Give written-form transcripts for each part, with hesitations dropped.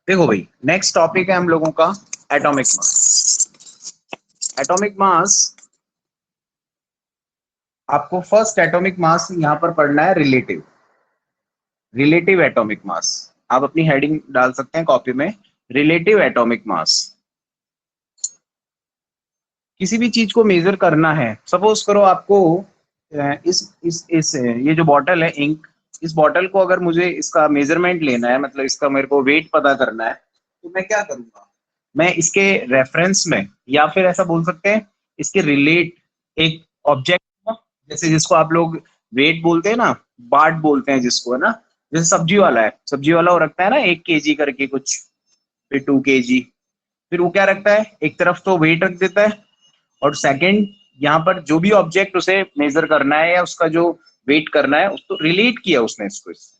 देखो भाई, next topic है हम लोगों का एटॉमिक मास। एटॉमिक मास, आपको फर्स्ट एटॉमिक मास यहां पर पढ़ना है रिलेटिव। रिलेटिव एटॉमिक मास, आप अपनी हेडिंग डाल सकते हैं कॉपी में, रिलेटिव एटॉमिक मास। किसी भी चीज को मेजर करना है, सपोज करो आपको इस ये जो बॉटल है इंक, इस बॉटल को अगर मुझे इसका मेजरमेंट लेना है, मतलब इसका मेरे को वेट पता करना है, तो मैं क्या करूंगा? मैं इसके रेफरेंस में, या फिर ऐसा बोल सकते हैं इसके रिलेट एक ऑब्जेक्ट, जैसे जिसको आप लोग वेट बोलते हैं ना, बाट बोलते हैं जिसको, है ना। जैसे सब्जी वाला है, सब्जी वाला वो रखता है ना 1 kg करके कुछ, फिर 2 kg, फिर वो क्या रखता है, एक तरफ तो वेट रख देता है, और सेकंड यहाँ पर जो भी ऑब्जेक्ट उसे मेजर करना है या उसका जो वेट करना है उसको रिलेट किया उसने इसको इससे।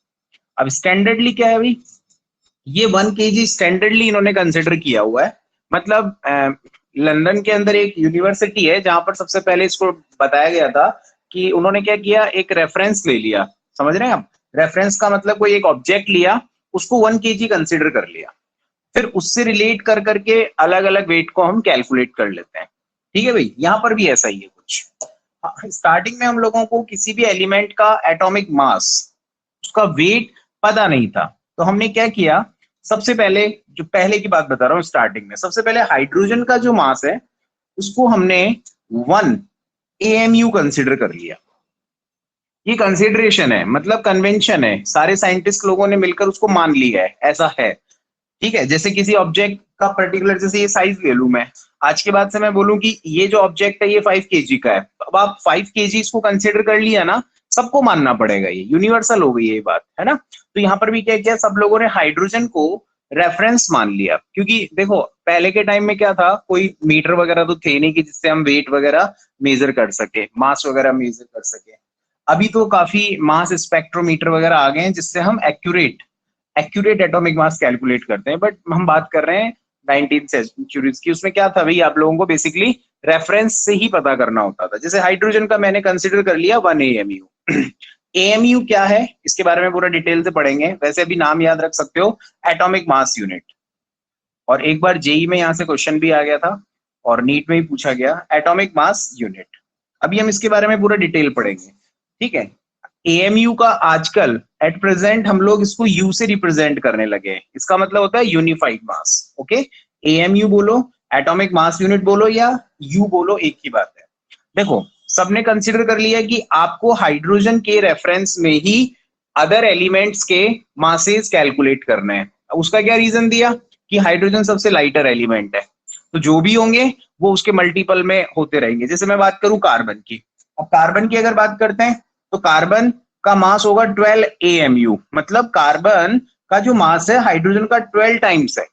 अब स्टैंडर्डली क्या है भाई, ये 1 kg स्टैंडर्डली इन्होंने कंसिडर किया हुआ है। मतलब लंदन के अंदर एक यूनिवर्सिटी है जहां पर सबसे पहले इसको बताया गया था कि उन्होंने क्या किया, एक रेफरेंस ले लिया। समझ रहे हैं आप? रेफरेंस का मतलब कोई एक ऑब्जेक्ट लिया, उसको 1 kg कंसिडर कर लिया, फिर उससे रिलेट कर करके अलग अलग वेट को हम कैलकुलेट कर लेते हैं। ठीक है भाई, यहां पर भी ऐसा ही है कुछ। स्टार्टिंग में हम लोगों को किसी भी एलिमेंट का एटॉमिक मास, उसका वेट पता नहीं था, तो हमने क्या किया, सबसे पहले, जो पहले की बात बता रहा हूँ, स्टार्टिंग में सबसे पहले हाइड्रोजन का जो मास है उसको हमने 1 AMU कंसिडर कर लिया। ये कंसिडरेशन है, मतलब कन्वेंशन है, सारे साइंटिस्ट लोगों ने मिलकर उसको मान लिया है, ऐसा है। ठीक है, जैसे किसी ऑब्जेक्ट का पर्टिकुलर, जैसे ये साइज ले लूं मैं, आज के बाद से मैं बोलूं कि ये जो ऑब्जेक्ट है ये 5 kg का है, अब आप 5 kg इसको कंसिडर कर लिया ना, सबको मानना पड़ेगा, ये यूनिवर्सल हो गई ये बात, है ना। तो यहाँ पर भी क्या किया, सब लोगों ने हाइड्रोजन को रेफरेंस मान लिया, क्योंकि देखो पहले के टाइम में क्या था, कोई मीटर वगैरह तो थे नहीं कि जिससे हम वेट वगैरह मेजर कर सके, मास वगैरह मेजर कर सके। अभी तो काफी मास स्पेक्ट्रोमीटर वगैरह आ गए हैं जिससे हम accurate accurate atomic mass calculate करते हैं, बट हम बात कर रहे हैं 19th सेंचुरीज की। उसमें क्या था भाई, आप लोगों को बेसिकली रेफरेंस से ही पता करना होता था। जैसे हाइड्रोजन का मैंने कंसिडर कर लिया 1 AMU। AMU क्या है, इसके बारे में पूरा डिटेल से पढ़ेंगे, वैसे अभी नाम याद रख सकते हो, एटॉमिक मास यूनिट। और एक बार जेई में यहाँ से क्वेश्चन भी आ गया था, और नीट में भी पूछा गया, एटॉमिक मास यूनिट। अभी हम इसके बारे में पूरा डिटेल पढ़ेंगे, ठीक है। एएमयू का आजकल एट प्रेजेंट हम लोग इसको यू से रिप्रेजेंट करने लगे हैं, इसका मतलब होता है यूनिफाइड मास। ओके, एएमयू बोलो, एटॉमिक मास यूनिट बोलो, या यू बोलो, एक ही बात है। देखो, सबने कंसिडर कर लिया कि आपको हाइड्रोजन के रेफरेंस में ही अदर एलिमेंट्स के मासेस कैलकुलेट करने हैं। उसका क्या रीजन दिया कि हाइड्रोजन सबसे लाइटर एलिमेंट है, तो जो भी होंगे वो उसके मल्टीपल में होते रहेंगे। जैसे मैं बात करूं कार्बन की, अब कार्बन की अगर बात करते हैं तो कार्बन का मास होगा 12 AMU, मतलब कार्बन का जो मास है हाइड्रोजन का 12 टाइम्स है।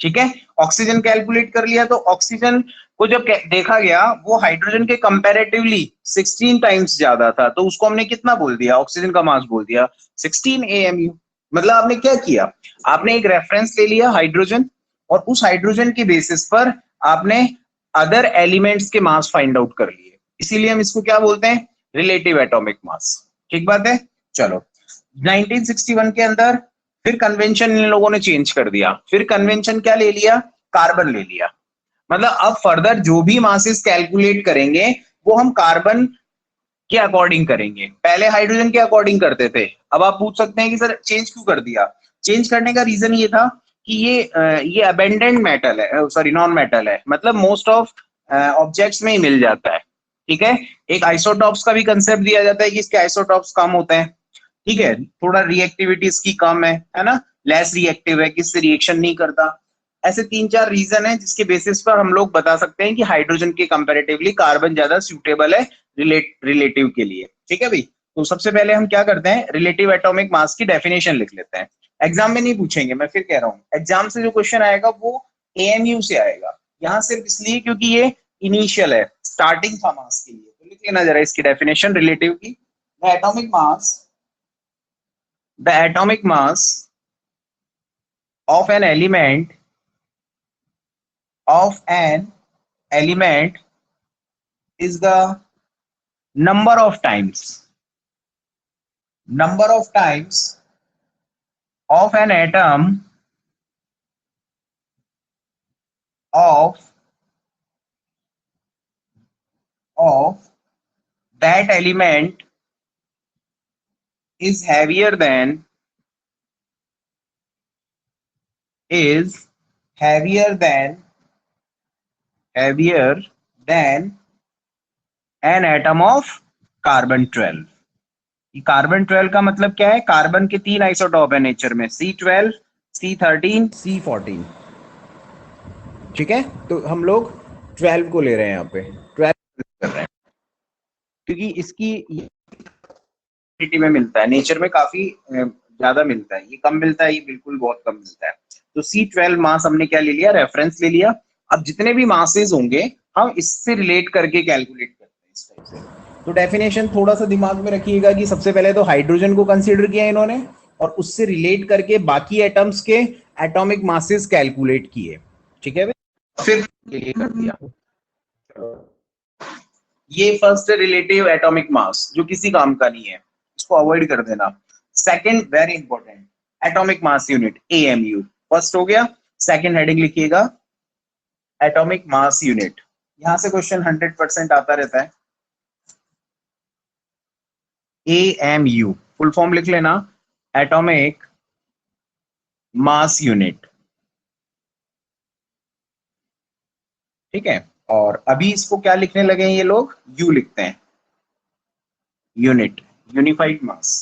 ठीक है, ऑक्सीजन कैलकुलेट कर लिया, तो ऑक्सीजन को जब देखा गया वो हाइड्रोजन के कंपैरेटिवली 16 टाइम्स ज्यादा था, तो उसको हमने कितना बोल दिया, ऑक्सीजन का मास बोल दिया 16 AMU। मतलब आपने क्या किया, आपने एक रेफरेंस ले लिया हाइड्रोजन, और उस हाइड्रोजन के बेसिस पर आपने अदर एलिमेंट्स के मास फाइंड आउट कर लिए, इसीलिए हम इसको क्या बोलते हैं, रिलेटिव एटॉमिक मास। ठीक बात है। चलो, 1961 के अंदर फिर कन्वेंशन इन लोगों ने चेंज कर दिया, फिर कन्वेंशन क्या ले लिया, कार्बन ले लिया। मतलब अब फर्दर जो भी मासेस कैलकुलेट करेंगे वो हम कार्बन के अकॉर्डिंग करेंगे, पहले हाइड्रोजन के अकॉर्डिंग करते थे। अब आप पूछ सकते हैं कि सर चेंज क्यों कर दिया। चेंज करने का रीजन ये था कि ये अबेंडेंट मेटल है, सॉरी नॉन मेटल है, मतलब मोस्ट ऑफ ऑब्जेक्ट्स में ही मिल जाता है। ठीक है, एक आइसोटॉप्स का भी कंसेप्ट दिया जाता है कि इसके आइसोटॉप्स कम होते हैं। ठीक है, थोड़ा रिएक्टिविटी इसकी कम है ना, लेस रिएक्टिव है, किससे रिएक्शन नहीं करता। ऐसे 3-4 रीजन है जिसके बेसिस पर हम लोग बता सकते हैं कि हाइड्रोजन के कंपैरेटिवली कार्बन ज्यादा सूटेबल है रिलेटिव के लिए। ठीक है भाई, तो सबसे पहले हम क्या करते हैं, रिलेटिव एटॉमिक मास की डेफिनेशन लिख लेते हैं। एग्जाम में नहीं पूछेंगे, मैं फिर कह रहा हूँ, एग्जाम से जो क्वेश्चन आएगा वो एएमयू से आएगा, यहाँ सिर्फ इसलिए क्योंकि ये इनिशियल है, स्टार्टिंग था मास के लिए। तो लिख लेना जरा इसकी डेफिनेशन रिलेटिव की, the atomic mass, the atomic mass of an element of an element is the number of times of an atom of that element is heavier than heavier than an atom of carbon 12। Carbon 12 का मतलब क्या है? Carbon के 3 isotope है nature में, C12, C13, C14। ठीक है, तो हम लोग 12 को ले रहे हैं यहाँ पे, 12 कर रहे हैं क्योंकि इसकी में मिलता है, नेचर में काफी ज्यादा मिलता है, ये कम मिलता है, ये बिल्कुल बहुत कम मिलता है। तो C12 मास हमने क्या ले लिया? रेफरेंस ले लिया। अब जितने भी मासेस होंगे हम इससे रिलेट करके कैलकुलेट करते हैं इस टाइप से। तो डेफिनेशन थोड़ा सा दिमाग में रखिएगा कि सबसे पहले तो हाइड्रोजन को कंसीडर किया इन्होंने और उससे रिलेट करके बाकी एटम्स के एटॉमिक मासेस कैलकुलेट किए। ठीक है, फिर ये कर दिया। ये फर्स्ट रिलेटिव एटॉमिक मास जो किसी काम का नहीं है, इसको अवॉइड कर देना। Second very important, atomic mass unit AMU first हो गया। सेकंड हेडिंग लिखिएगा एटॉमिक मास यूनिट। यहां से क्वेश्चन 100% आता रहता है। AMU फुल फॉर्म लिख लेना, एटॉमिक मास यूनिट। ठीक है, और अभी इसको क्या लिखने लगे हैं ये लोग? U लिखते हैं, यूनिट, यूनिफाइड मास।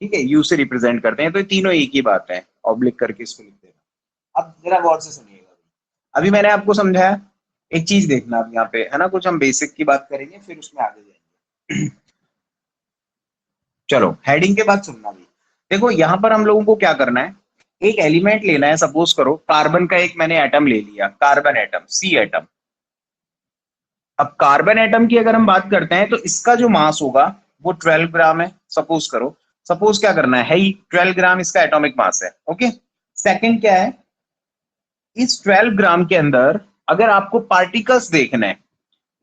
ठीक है, U से रिप्रेजेंट करते हैं, तो ये तीनों एक ही बात है, ऑब्लिक करके इसको लिख देना। अब जरा गौर से सुनिएगा, अभी मैंने आपको समझाया, एक चीज देखना अब यहाँ पे है ना, कुछ हम बेसिक की बात करेंगे फिर उसमें आगे जाएंगे। चलो हेडिंग के बाद सुनना भी। देखो यहाँ पर हम लोगों को क्या करना है, एक एलिमेंट लेना है। सपोज करो कार्बन का एक मैंने एटम ले लिया, कार्बन एटम, C एटम। अब कार्बन एटम की अगर हम बात करते हैं तो इसका जो मास होगा वो 12 ग्राम है। सपोज करो, सपोज क्या करना है ही 12 ग्राम इसका एटॉमिक मास है। ओके, सेकंड क्या है, इस 12 ग्राम के अंदर अगर आपको पार्टिकल्स देखना है,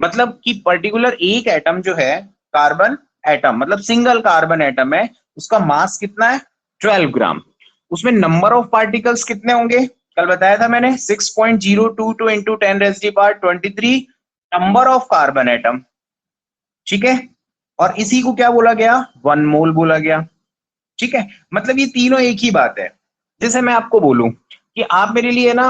मतलब कि पर्टिकुलर एक एटम जो है कार्बन एटम, मतलब सिंगल कार्बन एटम है, उसका मास कितना है? 12 ग्राम। उसमें नंबर ऑफ पार्टिकल्स कितने होंगे? कल बताया था मैंने 6.022 into 10⁻23 number of carbon atom. ठीक है, और इसी को क्या बोला गया? 1 मोल बोला गया। ठीक है, मतलब ये तीनों एक ही बात है। जैसे मैं आपको बोलूं कि आप मेरे लिए ना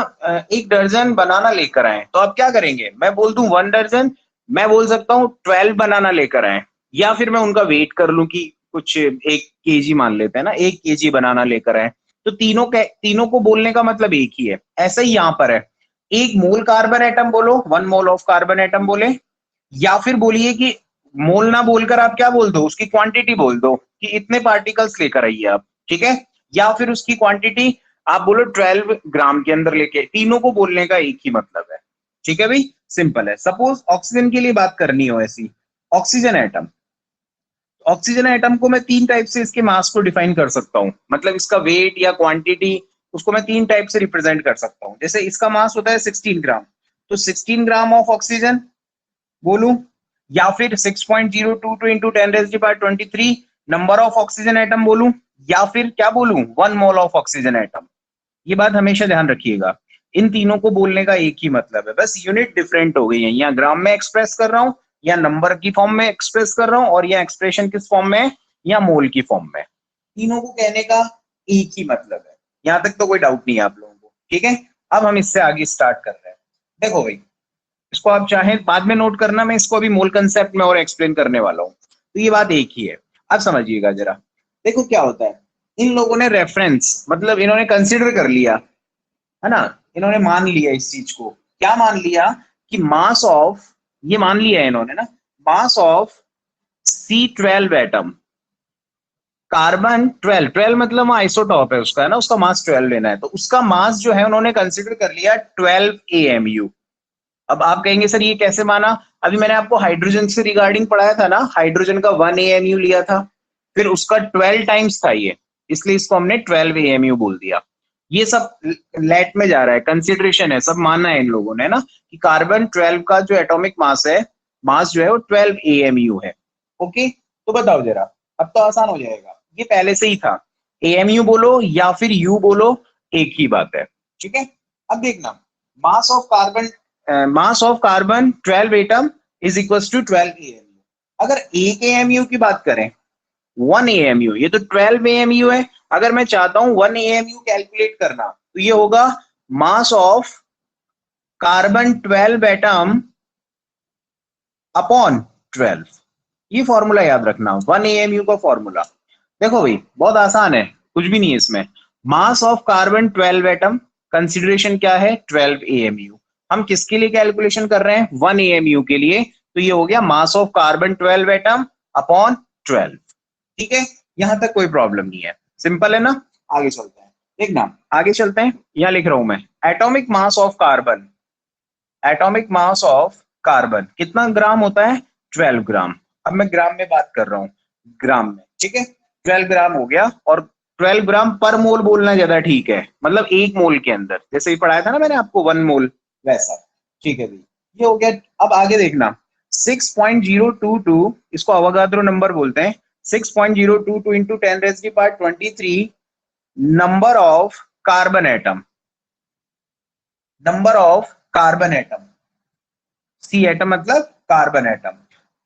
1 दर्जन बनाना लेकर आए, तो आप क्या करेंगे? मैं बोल दूं 1 दर्जन, मैं बोल सकता हूँ 12 बनाना लेकर आए, या फिर मैं उनका वेट कर लूं कि कुछ 1 केजी मान लेते हैं ना, 1 केजी बनाना लेकर आए। तो तीनों को बोलने का मतलब एक ही है। ऐसा ही यहां पर है, 1 मोल कार्बन एटम बोलो, 1 मोल ऑफ कार्बन एटम बोले, या फिर बोलिए कि मोल ना बोलकर आप क्या बोल दो, उसकी क्वांटिटी बोल दो कि इतने पार्टिकल्स लेकर आइए आप। ठीक है, या फिर उसकी क्वांटिटी आप बोलो 12 ग्राम के अंदर लेके, तीनों को बोलने का एक ही मतलब है। ठीक है भाई, सिंपल है। सपोज ऑक्सीजन के लिए बात करनी हो ऐसी, ऑक्सीजन एटम, ऑक्सीजन एटम को मैं 3 टाइप से इसके मास को डिफाइन कर सकता हूँ, मतलब इसका वेट या क्वांटिटी, उसको मैं 3 टाइप से रिप्रेजेंट कर सकता हूँ। जैसे इसका मास होता है 16 ग्राम, तो 16 ग्राम ऑफ ऑक्सीजन बोलूं, या फिर 6.022 into 10⁻23 number of oxygen atom बोलूं, या फिर क्या बोलूं 1 मोल ऑफ ऑक्सीजन एटम। ये बात हमेशा ध्यान रखिएगा, इन तीनों को बोलने का एक ही मतलब है, बस यूनिट डिफरेंट हो गई है। यहाँ ग्राम में एक्सप्रेस कर रहा हूँ, या नंबर की फॉर्म में एक्सप्रेस कर रहा हूँ, और यहाँ एक्सप्रेशन किस फॉर्म में है, या मोल की फॉर्म में। तीनों को कहने का एक ही मतलब है। यहाँ तक तो कोई डाउट नहीं है आप लोगों को? ठीक है, अब हम इससे आगे स्टार्ट कर रहे हैं। देखो भाई, इसको आप चाहें बाद में नोट करना, मैं इसको अभी मोल कंसेप्ट में और एक्सप्लेन करने वाला हूं, तो ये बात एक ही है। अब समझिएगा जरा, देखो क्या होता है, इन लोगों ने रेफरेंस, मतलब इन्होंने कंसिडर कर लिया है ना, इन्होंने मान लिया इस चीज को। क्या मान लिया? कि मास ऑफ, ये मान लिया है इन्होंने ना, mass of C12 atom, carbon 12, 12 मतलब आइसोटॉप है उसका, है ना, उसका मास 12 लेना है, तो उसका मास जो है उन्होंने कंसिडर कर लिया 12 AMU। अब आप कहेंगे सर ये कैसे माना? अभी मैंने आपको हाइड्रोजन से रिगार्डिंग पढ़ाया था ना, हाइड्रोजन का 1 AMU लिया था, फिर उसका 12 टाइम्स था ये, इसलिए इसको हमने 12 AMU बोल दिया। ये सब लेट में जा रहा है, कंसिडरेशन है, सब माना है इन लोगों ने ना, कि कार्बन 12 का जो एटॉमिक मास है, मास जो है वो 12 AMU है। ओके, तो बताओ जरा, अब तो आसान हो जाएगा, ये पहले से ही था, AMU बोलो या फिर U बोलो, एक ही बात है। ठीक है, अब देखना, mass of carbon 12 atom is equal to 12 AMU। अगर 1 AMU की बात करें, 1 AMU, ये तो 12 AMU है, अगर मैं चाहता हूं 1 AMU कैलकुलेट करना तो ये होगा मास ऑफ कार्बन 12 एटम अपॉन 12। ये फॉर्मूला याद रखना, 1 AMU का फॉर्मूला। देखो भाई बहुत आसान है, कुछ भी नहीं है इसमें। मास ऑफ कार्बन 12 एटम, कंसिडरेशन क्या है 12 AMU। हम किसके लिए कैलकुलेशन कर रहे हैं 1 AMU के लिए, तो ये हो गया मास ऑफ कार्बन 12 एटम अपॉन 12। ठीक है, यहां तक कोई प्रॉब्लम नहीं है, सिंपल है ना। आगे चलते हैं, देखना आगे चलते हैं, यहां लिख रहा हूं मैं atomic mass of carbon. Atomic mass of carbon कितना ग्राम होता है 12 ग्राम। अब मैं ग्राम में बात कर रहा हूं, ग्राम में, ठीक है 12 ग्राम हो गया। और 12 ग्राम पर मोल बोलना ज्यादा ठीक है, मतलब एक मोल के अंदर, जैसे ही पढ़ाया था ना मैंने आपको 1 मोल वैसा। ठीक है भाई, ये हो गया। अब आगे देखना 6.022, इसको अवोगाद्रो नंबर बोलते हैं। 6.022 into 10⁻23 number of carbon atom, number of carbon atom, C atom मतलब कार्बन एटम।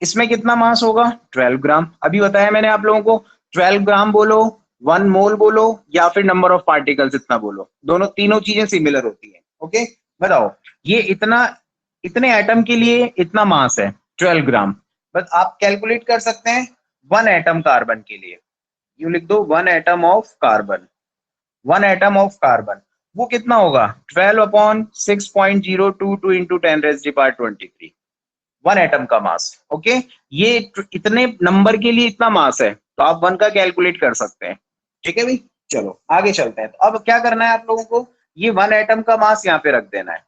इसमें कितना मास होगा 12 ग्राम। अभी बताया मैंने आप लोगों को, 12 ग्राम बोलो, 1 मोल बोलो, या फिर नंबर ऑफ पार्टिकल्स इतना बोलो, दोनों तीनों चीजें सिमिलर होती हैं। ओके, बताओ ये इतना, इतने एटम के लिए इतना मास है 12 ग्राम। बस आप कैलकुलेट कर सकते हैं 1 एटम कार्बन के लिए, यू लिख दो 1 atom of carbon. 1 atom of carbon वो कितना होगा 12 अपॉन 6.022 इंटू 10⁻23, 1 एटम का मास। ओके, ये इतने नंबर के लिए इतना मास है, तो आप 1 का कैलकुलेट कर सकते हैं। ठीक है भाई, चलो आगे चलते हैं। तो अब क्या करना है आप लोगों को, ये 1 एटम का मास यहाँ पे रख देना है।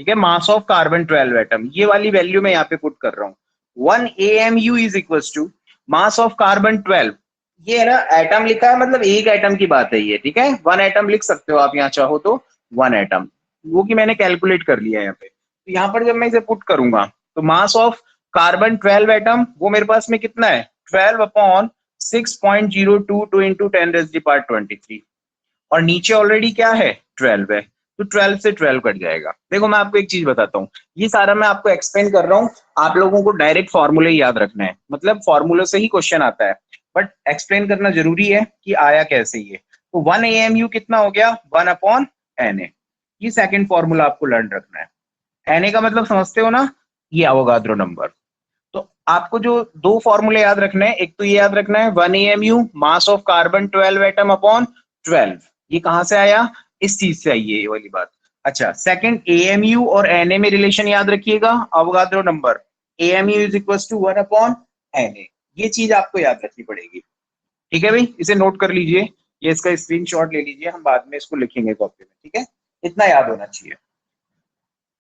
ठीक है, मास ऑफ कार्बन 12 एटम, ये वाली वैल्यू मैं यहाँ पे पुट कर रहा हूँ। 1 AMU is equal to mass of carbon 12। ये है ना एटम लिखा है, मतलब एक एटम की बात है ये। ठीक है, 1 एटम लिख सकते हो आप यहाँ चाहो तो 1 एटम, वो कि मैंने कैलकुलेट कर लिया है यहाँ पे। तो यहाँ पर जब मैं इसे पुट करूंगा तो मास ऑफ कार्बन 12 एटम वो मेरे पास में कितना है 12 अपॉन 6.022 इंटू 10⁻23, और नीचे ऑलरेडी क्या है 12 है, तो 12 से 12 कट जाएगा। देखो मैं आपको एक चीज बताता हूँ, ये सारा मैं आपको एक्सप्लेन कर रहा हूँ, आप लोगों को डायरेक्ट फॉर्मूले याद रखना है, मतलब फॉर्मूले से ही क्वेश्चन आता है, बट एक्सप्लेन करना जरूरी है कि आया कैसे ये। तो 1 AMU कितना हो गया 1 अपॉन Na। ये सेकंड फॉर्मूला आपको लर्न रखना है। Na का मतलब समझते हो ना, ये अवोगाद्रो नंबर। तो आपको जो दो फॉर्मूले याद रखने हैं, एक तो ये याद रखना है 1 AMU mass of carbon 12 atom upon 12, ये कहां से आया इस चीज से आई है ये वाली बात। अच्छा, सेकंड AMU और Na में रिलेशन याद रखिएगा, Avogadro number AMU is equal to 1 upon Na, ये चीज आपको याद रखनी पड़ेगी। ठीक है भाई, इसे नोट कर लीजिए, ये इसका स्क्रीनशॉट ले लीजिए, हम बाद में इसको लिखेंगे कॉपी में। ठीक है, इतना याद होना चाहिए,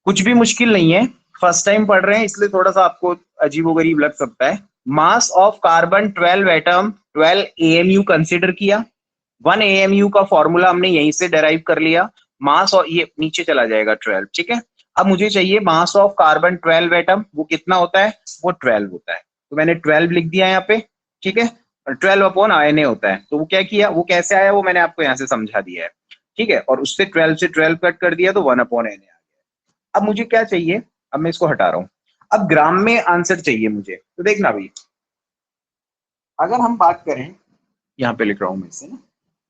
कुछ भी मुश्किल नहीं है, फर्स्ट टाइम पढ़ रहे हैं इसलिए थोड़ा सा आपको अजीबोगरीब लग सकता है। मास of carbon 12 atom 12 AMU consider किया, 1 AMU का फॉर्मूला हमने यहीं से डेराइव कर लिया, मास और ये नीचे चला जाएगा 12। ठीक है, अब मुझे चाहिए मास ऑफ कार्बन 12 एटम, वो कितना होता है वो 12 होता है, तो मैंने 12 लिख दिया यहाँ पे। ठीक है, 12 अपॉन Na होता है, तो वो क्या किया, वो कैसे आया वो मैंने आपको यहाँ से समझा दिया है। ठीक है, और उससे 12 से 12 कट कर दिया तो 1 अपॉन Na। अब मुझे क्या चाहिए, अब मैं इसको हटा रहा हूं, अब ग्राम में आंसर चाहिए मुझे। तो देखना भाई, अगर हम बात करें, यहां पे लिख रहा हूं मैं इसे ना,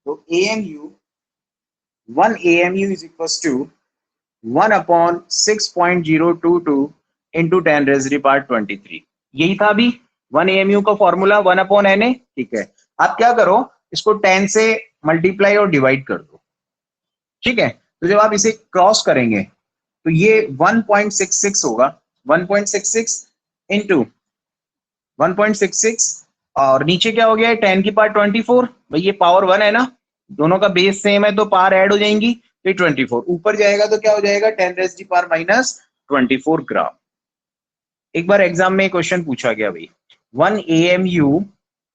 तो AMU 1 AMU is equal to 1 upon 6.022 into 10⁻23, यही था अभी 1 AMU का फॉर्मूला 1 अपॉन Na। ठीक है, आप क्या करो, इसको 10 से मल्टीप्लाई और डिवाइड कर दो। ठीक है, तो जब आप इसे क्रॉस करेंगे तो ये 1.66 होगा, 1.66 इंटू 1.66, और नीचे क्या हो गया 10⁻24, भाई ये पावर 1 है ना, दोनों का बेस सेम है तो पावर ऐड हो जाएंगी, तो ये 24 ऊपर जाएगा तो क्या हो जाएगा 10⁻⁻24 ग्राम। एक बार एग्जाम में क्वेश्चन पूछा गया भाई 1 AMU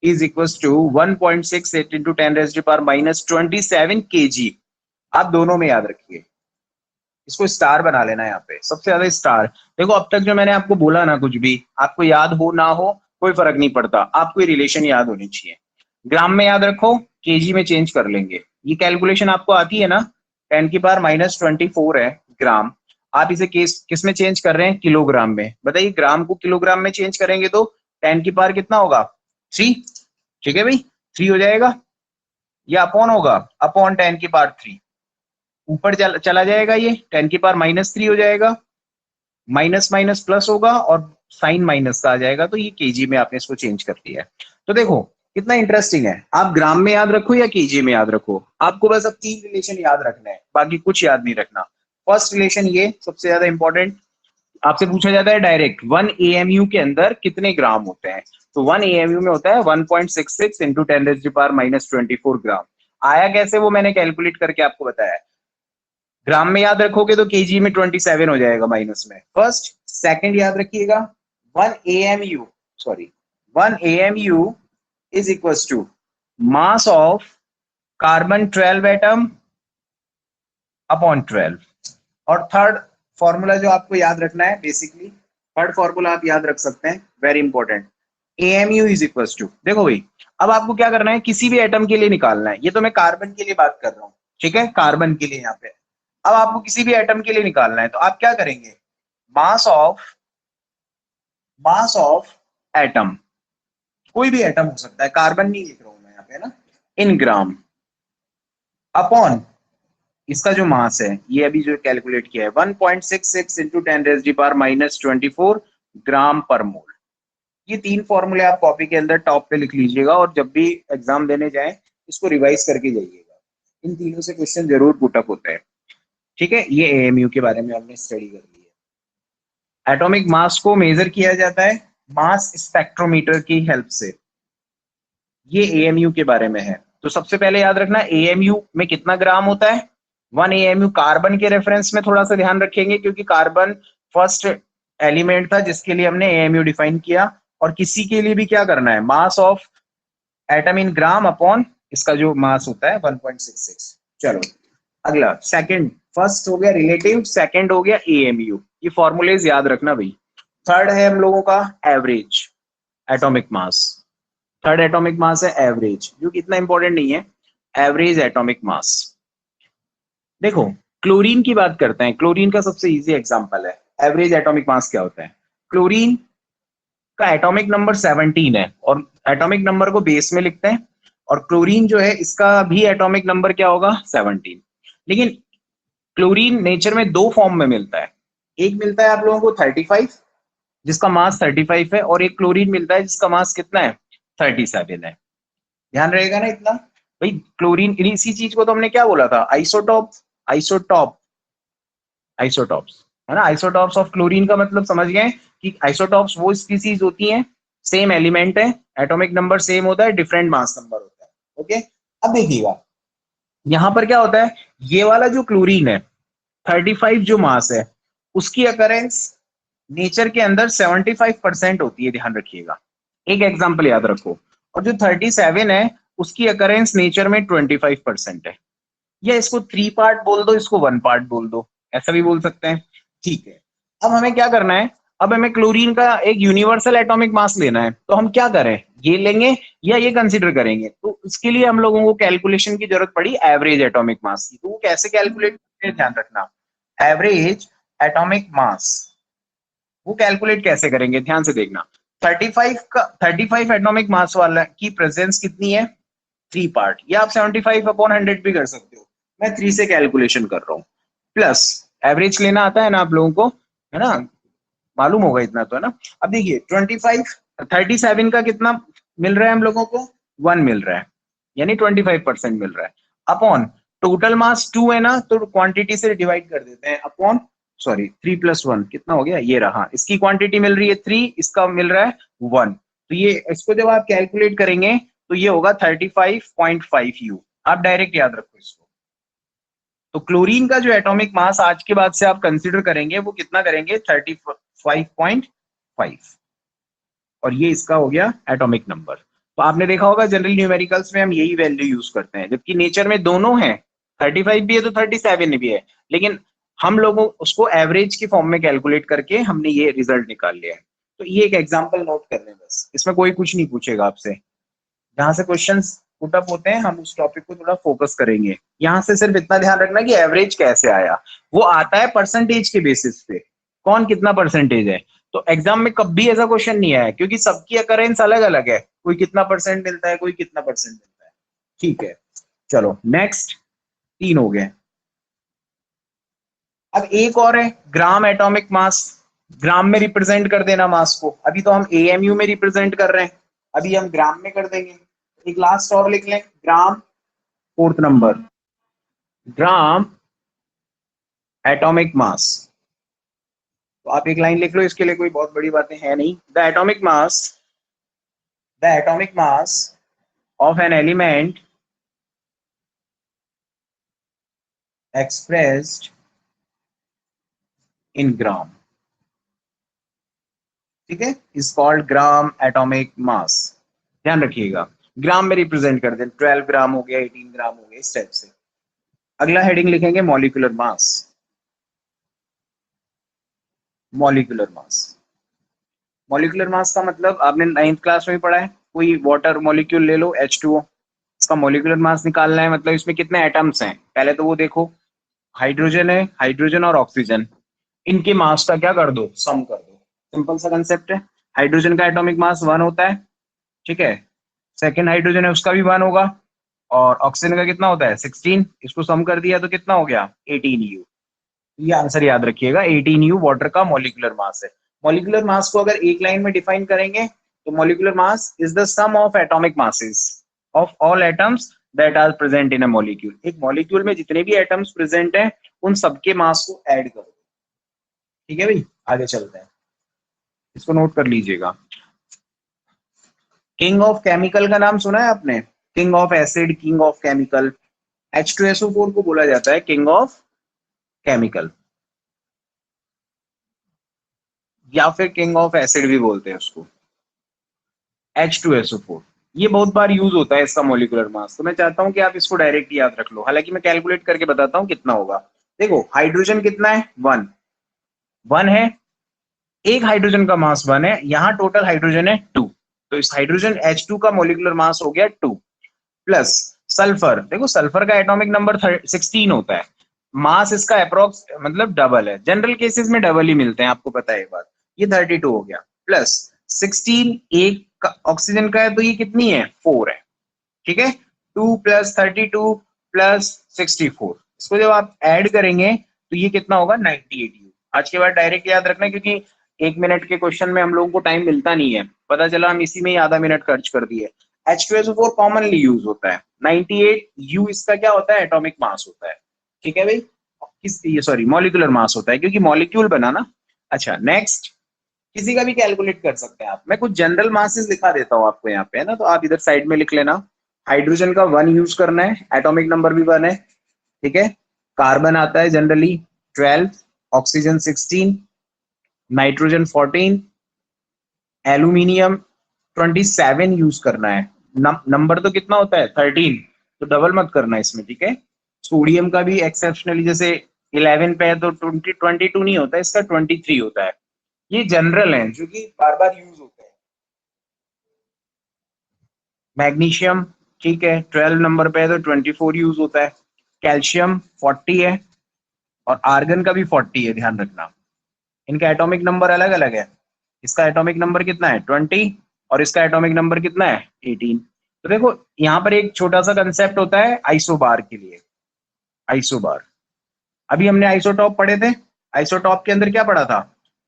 is equal to 1.68 into 10⁻⁻27 kg, आप दोनों में याद रखिए, इसको स्टार बना लेना है यहाँ पे, सबसे ज्यादा स्टार। देखो अब तक जो मैंने आपको बोला ना, कुछ भी आपको याद हो ना हो कोई फर्क नहीं पड़ता, आपको ये रिलेशन याद होनी चाहिए। ग्राम में याद रखो, केजी में चेंज कर लेंगे। ये कैलकुलेशन आपको आती है ना, 10⁻⁻24 है, ग्राम, आप इसे किस में चेंज कर रहे हैं, किलोग्राम में। बताइए ग्राम को किलोग्राम में चेंज करेंगे तो 10 की पावर कितना होगा, 3। ठीक है भाई, 3 हो जाएगा, या अपॉन होगा, अपॉन 10 की पावर 3, ऊपर चला जाएगा, ये 10 की पावर -3 हो जाएगा, माइनस माइनस प्लस होगा और साइन माइनस का आ जाएगा, तो ये केजी में आपने इसको चेंज कर दिया है। तो देखो कितना इंटरेस्टिंग है, आप ग्राम में याद रखो या केजी में याद रखो, आपको बस अब 3 रिलेशन याद रखना है, बाकी कुछ याद नहीं रखना। फर्स्ट रिलेशन ये सबसे ज्यादा इंपॉर्टेंट, आपसे पूछा जाता है डायरेक्ट 1 AMU के अंदर कितने ग्राम होते हैं, तो 1 AMU में होता है 1.66 इंटू 10⁻⁻24 ग्राम। आया कैसे वो मैंने कैलकुलेट करके आपको बताया, ग्राम में याद रखोगे तो केजी में 27 हो जाएगा माइनस में, फर्स्ट। सेकंड याद रखिएगा 1 AMU, sorry 1 AMU is equal to mass of carbon 12 atom upon 12। और थर्ड फॉर्मूला जो आपको याद रखना है, बेसिकली थर्ड फॉर्मूला आप याद रख सकते हैं, very important, AMU is equal to, देखो भाई अब आपको क्या करना है, किसी भी एटम के लिए निकालना है, ये तो मैं कार्बन के लिए बात कर रहा हूँ, ठीक है, कार्बन के लिए यहाँ पे। अब आपको किसी भी एटम के लिए निकालना है तो आप क्या करेंगे, मास ऑफ एटम, कोई भी एटम हो सकता है, कार्बन नहीं लिख रहा हूं मैं यहाँ पे ना, इन ग्राम, अपॉन इसका जो मास है, ये अभी जो कैलकुलेट किया है 1.66 इंटू 10⁻⁻24 ग्राम पर मोल। ये 3 फॉर्मूले आप कॉपी के अंदर टॉप पे लिख लीजिएगा और जब भी एग्जाम देने जाएं इसको रिवाइज करके जाइएगा, इन तीनों से क्वेश्चन जरूर पुटअप होते हैं। ठीक है, ये AMU के बारे में हमने स्टडी कर ली है। एटॉमिक मास को मेजर किया जाता है मास स्पेक्ट्रोमीटर की हेल्प से, ये AMU के बारे में है। तो सबसे पहले याद रखना AMU में कितना ग्राम होता है, 1 AMU, कार्बन के रेफरेंस में थोड़ा सा ध्यान रखेंगे क्योंकि कार्बन फर्स्ट एलिमेंट था जिसके लिए हमने AMU डिफाइन किया, और किसी के लिए भी क्या करना है, mass of atom in gram upon इसका जो मास होता है 1.66। चलो अगला, सेकंड, फर्स्ट हो गया रिलेटिव, सेकंड हो गया AMU, ये फॉर्मूलेज याद रखना भाई। थर्ड है हम लोगों का average atomic mass, third atomic mass है एवरेज, जो कि इतना इंपॉर्टेंट नहीं है, एवरेज एटॉमिक मास। देखो क्लोरीन की बात करते हैं, क्लोरीन का सबसे इजी एग्जांपल है, एवरेज एटॉमिक मास क्या होता है, क्लोरीन का एटॉमिक नंबर 17 है और एटॉमिक नंबर को बेस में लिखते हैं, और क्लोरीन जो है इसका भी एटॉमिक नंबर क्या होगा, 17। लेकिन क्लोरीन नेचर में 2 फॉर्म में मिलता है, एक मिलता है आप लोगों को 35 जिसका मास 35 है, और एक क्लोरीन मिलता है जिसका मास कितना है, 37 है। ध्यान रहेगा ना इतना भाई, क्लोरीन, इसी चीज को तो हमने क्या बोला था, आइसोटॉप्स है ना, आइसोटॉप्स ऑफ क्लोरीन का मतलब समझ गए कि आइसोटॉप्स वो स्पीसीज होती हैं, सेम एलिमेंट है, एटॉमिक नंबर सेम होता है, डिफरेंट मास नंबर होता है। ओके, अब देखिएगा यहां पर क्या होता है, ये वाला जो क्लोरीन है 35 जो मास है उसकी अकरेंस नेचर के अंदर 75% होती है, ध्यान रखिएगा, एक एग्जांपल याद रखो, और जो 37 है उसकी अकरेंस नेचर में 25% है, या इसको 3 पार्ट बोल दो, इसको 1 पार्ट बोल दो, ऐसा भी बोल सकते हैं। ठीक है, अब हमें क्या करना है, अब हमें क्लोरीन का एक यूनिवर्सल एटॉमिक मास लेना है, तो हम क्या करें, ये लेंगे या ये कंसीडर करेंगे, तो इसके लिए हम लोगों को कैलकुलेशन की जरूरत पड़ी एवरेज एटॉमिक मास की। तो वो कैसे कैलकुलेट करते हैं, ध्यान रखना, एवरेज एटॉमिक मास वो कैलकुलेट कैसे करेंगे, ध्यान से देखना, 35 एटॉमिक मास वाला की प्रेजेंस कितनी है, 3 पार्ट, या आप 75/100 भी कर सकते हो, मैं 3 से कैलकुलेशन कर रहा हूँ, प्लस एवरेज लेना आता है ना आप लोगों को, है ना, मालूम होगा इतना तो, है ना। अब देखिए 37 का कितना मिल रहा है हम लोगों को, 1 मिल रहा है, यानी 25% मिल रहा है, अपॉन टोटल मास 2 है ना, तो क्वांटिटी से डिवाइड कर देते हैं, अपॉन सॉरी 3 + 1 कितना हो गया, ये रहा, इसकी क्वांटिटी मिल रही है 3, इसका मिल रहा है 1, तो ये इसको जब आप कैलकुलेट करेंगे तो ये होगा 35.5 U, आप डायरेक्ट याद रखो इसको। तो क्लोरीन का जो एटॉमिक मास आज के बाद से आप कंसीडर करेंगे वो कितना करेंगे, 35.5, और ये इसका हो गया एटॉमिक नंबर। तो आपने देखा होगा जनरल न्यूमेरिकल्स में हम यही वैल्यू यूज करते हैं, जबकि नेचर में दोनों है, 35 भी है तो 37 भी है, लेकिन हम लोगों उसको एवरेज की फॉर्म में कैलकुलेट करके हमने ये रिजल्ट निकाल लिया है। तो ये एक एग्जाम्पल नोट कर लें बस, इसमें कोई कुछ नहीं पूछेगा आपसे, जहां से क्वेश्चंस पुटअप होते हैं, हम उस टॉपिक को थोड़ा फोकस करेंगे। यहाँ से सिर्फ इतना ध्यान रखना कि एवरेज कैसे आया, वो आता है परसेंटेज के बेसिस पे, कौन कितना परसेंटेज है। तो एग्जाम में कभी ऐसा क्वेश्चन नहीं आया, क्योंकि सबकी अकरेंस अलग अलग है, कोई कितना परसेंट मिलता है, कोई कितना परसेंट मिलता है। ठीक है, चलो नेक्स्ट, 3 हो गए। अब एक और है ग्राम एटॉमिक मास, ग्राम में रिप्रेजेंट कर देना मास को। अभी तो हम एएमयू में रिप्रेजेंट कर रहे हैं, अभी हम ग्राम में कर देंगे। एक लास्ट और लिख लें, ग्राम, 4th number, gram atomic mass. तो आप एक लाइन लिख लो, इसके लिए कोई बहुत बड़ी बातें हैं नहीं। The atomic mass of an element expressed in gram, ठीक है, is called gram atomic mass. ध्यान रखिएगा, ग्राम में रिप्रेजेंट कर दें, 12 ग्राम हो गया, 18 ग्राम हो गया, इस टाइप से। अगला हेडिंग लिखेंगे molecular mass. Molecular mass, molecular mass का मतलब आपने 9th क्लास में पढ़ा है, कोई वाटर मॉलिक्यूल ले लो H2O, इसका मॉलिक्यूलर मास निकालना है, मतलब इसमें कितने एटम्स हैं पहले तो वो देखो। हाइड्रोजन है, हाइड्रोजन और ऑक्सीजन, इनके मास का क्या कर दो, सम कर दो। सिंपल सा कंसेप्ट है। हाइड्रोजन का एटॉमिक मास 1 होता है, ठीक है, सेकेंड हाइड्रोजन है उसका भी 1 होगा, और ऑक्सीजन का कितना होता है 16, इसको सम कर दिया तो कितना हो गया 18U। ये आंसर याद रखिएगा, 18U वाटर का मॉलिक्यूलर मास है। मॉलिक्यूलर मास को अगर एक लाइन में डिफाइन करेंगे तो molecular mass is the sum of atomic masses of all atoms that are present in a molecule. एक मॉलिक्यूल में जितने भी एटम्स प्रेजेंट हैं उन सबके मास को ऐड करो। ठीक है भाई, आगे चलते हैं, इसको नोट कर लीजिएगा। किंग ऑफ केमिकल का नाम सुना है आपने, king of acid, king of chemical. H2SO4 को बोला जाता है किंग ऑफ केमिकल, या फिर किंग ऑफ एसिड भी बोलते हैं उसको, H2SO4। ये बहुत बार यूज होता है इसका मॉलिक्यूलर मास, तो मैं चाहता हूं कि आप इसको डायरेक्ट याद रख लो, हालांकि मैं कैलकुलेट करके बताता हूं कितना होगा। देखो हाइड्रोजन कितना है, 1 है, एक हाइड्रोजन का मास 1 है, यहाँ टोटल हाइड्रोजन है 2, तो इस हाइड्रोजन H2 का मॉलिक्यूलर मास हो गया 2, प्लस सल्फर, देखो सल्फर का एटॉमिक नंबर 16 होता है, मास इसका अप्रोक्स मतलब डबल है, जनरल केसेस में डबल ही मिलते हैं, आपको पता है एक बात, ये 32 हो गया, प्लस 16 एक ऑक्सीजन का है तो ये कितनी है 4 है, ठीक है, 2 प्लस 32 प्लस 64, इसको जब आप ऐड करेंगे तो ये कितना होगा 98U। आज के बाद डायरेक्ट याद रखना, क्योंकि 1 मिनट के क्वेश्चन में हम लोगों को टाइम मिलता नहीं है, पता चला हम इसी में ही आधा मिनट खर्च कर दिए। H2SO4 कॉमनली यूज होता है, 98U इसका क्या होता है एटॉमिक मास होता है, ठीक है भाई, किस ये सॉरी मॉलिक्यूलर मास होता है, क्योंकि मॉलिक्यूल बना ना। अच्छा नेक्स्ट, किसी का भी कैलकुलेट कर सकते हैं आप, मैं कुछ जनरल मासेस लिखा देता हूँ आपको यहाँ पे, है ना, तो आप इधर साइड में लिख लेना। हाइड्रोजन का 1 यूज करना है, एटॉमिक नंबर भी 1 है, ठीक है, कार्बन आता है generally 12, oxygen 16, nitrogen 14, aluminium 27 use करना है, नंबर तो कितना होता है 13, तो डबल मत करना इसमें, ठीक है। सोडियम का भी एक्सेप्शनली जैसे 11 पे है तो 22 नहीं होता, इसका 23 होता है। ये जनरल है जो कि बार बार यूज होते हैं। मैग्नीशियम, ठीक है, 12 नंबर पे है तो 24 यूज होता है। कैल्शियम 40 है, और आर्गन का भी 40 है, ध्यान रखना, इनका एटॉमिक नंबर अलग अलग है, इसका एटॉमिक नंबर कितना है 20, और इसका एटॉमिक नंबर कितना है 18। तो देखो यहाँ पर एक छोटा सा कंसेप्ट होता है आइसोबार के लिए, आइसोबार, अभी हमने आइसोटॉप पढ़े थे, आइसोटॉप के अंदर क्या पढ़ा था,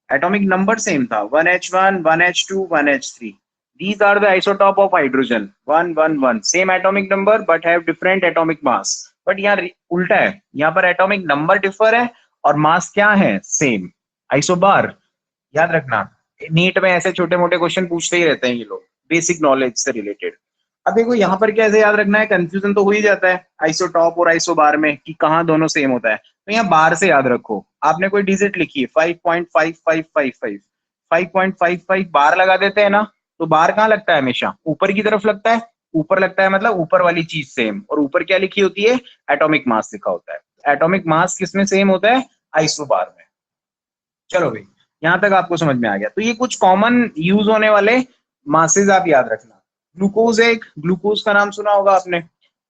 एटॉमिक नंबर सेम था, 1H1 1H2 1H3, these are the isotope of hydrogen, 1 1 1, same atomic number but have different atomic mass। But यहाँ उल्टा है, यहाँ पर एटॉमिक नंबर डिफर है और मास क्या है सेम, आइसोबार, याद रखना। नीट में ऐसे छोटे मोटे क्वेश्चन पूछते ही रहते हैं ये लोग, बेसिक नॉलेज से रिलेटेड। अब देखो यहाँ पर कैसे याद रखना है, कंफ्यूजन तो हो ही जाता है आइसोटॉप और आइसोबार में कि कहाँ दोनों सेम होता है, तो यहाँ बार से याद रखो, आपने कोई डिजिट लिखी है 5.5555, 5.55 बार लगा देते हैं ना, तो बार कहाँ लगता है हमेशा ऊपर की तरफ लगता है, ऊपर लगता है मतलब ऊपर वाली चीज सेम, और ऊपर क्या लिखी होती है एटॉमिक मास लिखा होता है, एटॉमिक मास किसमें सेम होता है आइसोबार में। चलो भाई, यहां तक आपको समझ में आ गया, तो ये कुछ कॉमन यूज होने वाले मासेस आप याद रखना। ग्लूकोज है, ग्लूकोज का नाम सुना होगा आपने,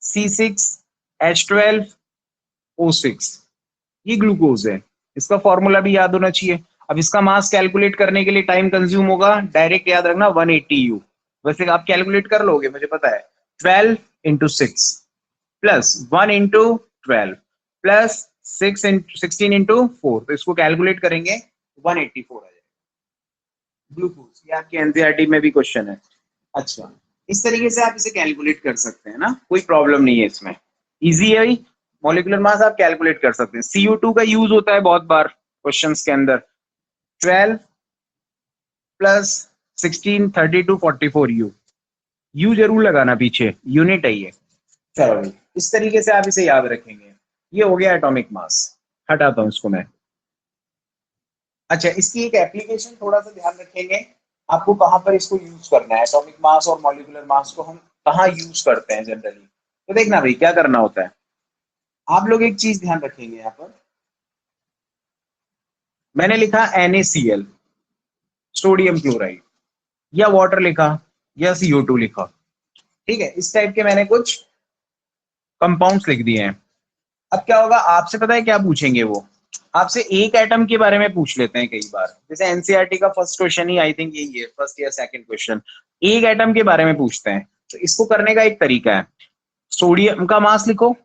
C6H12O6, ये ग्लूकोज है। इसका फॉर्मूला भी याद होना चाहिए। अब इसका मास कैलकुलेट करने के लिए टाइम कंज्यूम होगा, डायरेक्ट याद रखना 180U। वैसे आप कैलकुलेट कर लोगे मुझे पता है, 12 into 6 plus 1 into 12 plus 16 into 4, तो इसको कैलकुलेट करेंगे 184 आ जाएगा ग्लूकोज। ये आपके एनसीईआरटी में भी क्वेश्चन है। अच्छा, इस तरीके से आप इसे कैलकुलेट कर सकते हैं ना, कोई प्रॉब्लम नहीं है इसमें, इजी है। मॉलिक्यूलर मास आप कैलकुलेट कर सकते हैं। CO2 का यूज होता है बहुत बार क्वेश्चंस के अंदर, 12 प्लस 16 32 44U, यू जरूर लगाना पीछे, यूनिट है ये। चलो भाई, इस तरीके से आप इसे याद रखेंगे। ये हो गया एटॉमिक मास, हटाता हूं इसको मैं। अच्छा, इसकी एक एप्लीकेशन थोड़ा सा ध्यान रखेंगे, आपको कहां पर इसको यूज करना है, एटॉमिक मास और मॉलिक्यूलर मास को हम कहाँ यूज करते हैं जनरली। तो देखना भाई क्या करना होता है, आप लोग एक चीज ध्यान रखेंगे यहाँ पर, मैंने लिखा NaCl, सोडियम क्लोराइड, या वाटर लिखा, या CO2 लिखा, ठीक है, इस टाइप के मैंने कुछ कंपाउंड्स लिख दिए हैं। अब क्या होगा, आपसे पता है क्या पूछेंगे वो, आपसे एक एटम के बारे में पूछ लेते हैं कई बार, जैसे एनसीईआरटी का first question he I think यही है, फर्स्ट या सेकंड क्वेश्चन, एक एटम के बारे में पूछते हैं। तो इसको करने का एक तरीका है, सोडियम का मास लिखो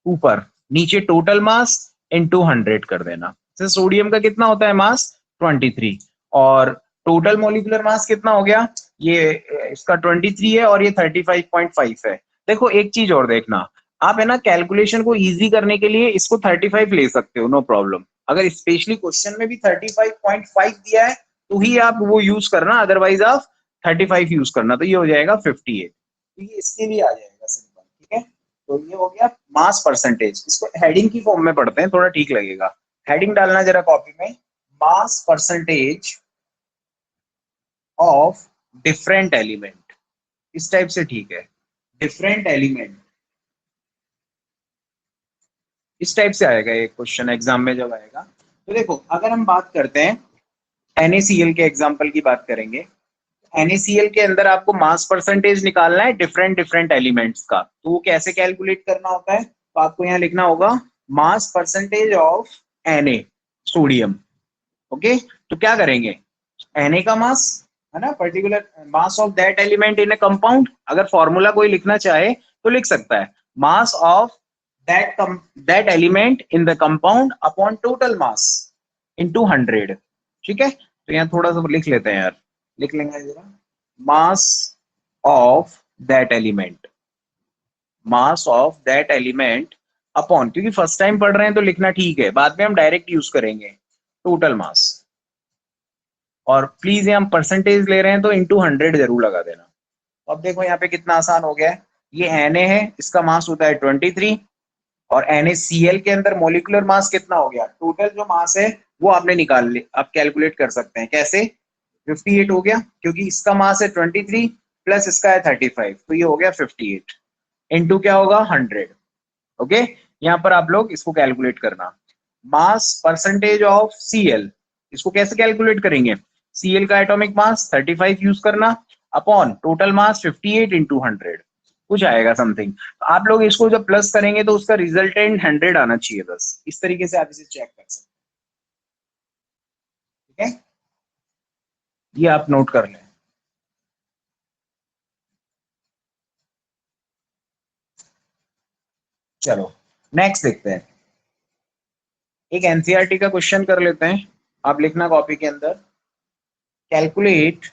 ऊपर, नीचे टोटल मास इनटू 100 कर देना। जैसे सोडियम का कितना होता है मास 23, और टोटल मॉलिक्यूलर मास कितना हो गया, ये इसका 23 है और ये 35.5 है। देखो एक चीज और देखना, आप है ना कैलकुलेशन को इजी करने के लिए इसको 35 ले सकते हो, नो प्रॉब्लम। अगर स्पेशली क्वेश्चन में भी 35.5 दिया है तो ही आप वो यूज करना, अदरवाइज आप 35 यूज करना, तो ये हो जाएगा 58, तो ये इसके लिए आ जाएगा सिंपल, ठीक है। तो ये हो गया मास परसेंटेज, इसको हेडिंग की फॉर्म में पढ़ते हैं, थोड़ा ठीक लगेगा। हेडिंग डालना जरा कॉपी में, mass percentage of different element, इस टाइप से, ठीक है, डिफरेंट एलिमेंट, इस टाइप से आएगा ये क्वेश्चन एग्जाम में जब आएगा। तो देखो अगर हम बात करते हैं NaCl के एग्जांपल की बात करेंगे, NaCl के अंदर आपको मास परसेंटेज निकालना है डिफरेंट डिफरेंट एलिमेंट्स का, तो वो कैसे कैलकुलेट करना होता है, तो आपको यहाँ लिखना होगा mass percentage of Na, sodium. Okay, तो क्या करेंगे, Na का मास है ना, particular mass of that element in A compound, अगर फॉर्मूला कोई लिखना चाहे तो लिख सकता है, mass of that element in the compound upon total mass into 100, ठीक है। तो यहाँ थोड़ा सा लिख लेते हैं यार, लिख लेंगे जरा, mass of that element, mass of that element upon, क्योंकि फर्स्ट टाइम पढ़ रहे हैं तो लिखना ठीक है, बाद में हम डायरेक्ट यूज करेंगे, टोटल मास। और प्लीज ये हम परसेंटेज ले रहे हैं तो इंटू 100 जरूर लगा देना। अब देखो यहाँ पे कितना आसान हो गया है, ये Na है, इसका मास होता है 23, और NaCl के अंदर मोलिकुलर मास कितना हो गया, टोटल जो मास है वो आपने निकाल ले, आप कैलकुलेट कर सकते हैं कैसे, 58 हो गया, क्योंकि इसका मास है 23 प्लस इसका है 35, तो ये हो गया 58 इनटू क्या होगा 100। ओके, यहाँ पर आप लोग इसको कैलकुलेट करना, मास परसेंटेज ऑफ Cl, इसको कैसे कैलकुलेट करेंगे, Cl का एटॉमिक मास 35 यूज करना अपॉन टोटल मास 58 इंटू 100, कुछ आएगा समथिंग। तो आप लोग इसको जब प्लस करेंगे तो उसका रिजल्टेंट 100 आना चाहिए, बस इस तरीके से आप इसे चेक कर सकते हैं, ठीक है, ये आप नोट कर लें। चलो नेक्स्ट देखते हैं, एक एनसीईआरटी का क्वेश्चन कर लेते हैं, आप लिखना कॉपी के अंदर, calculate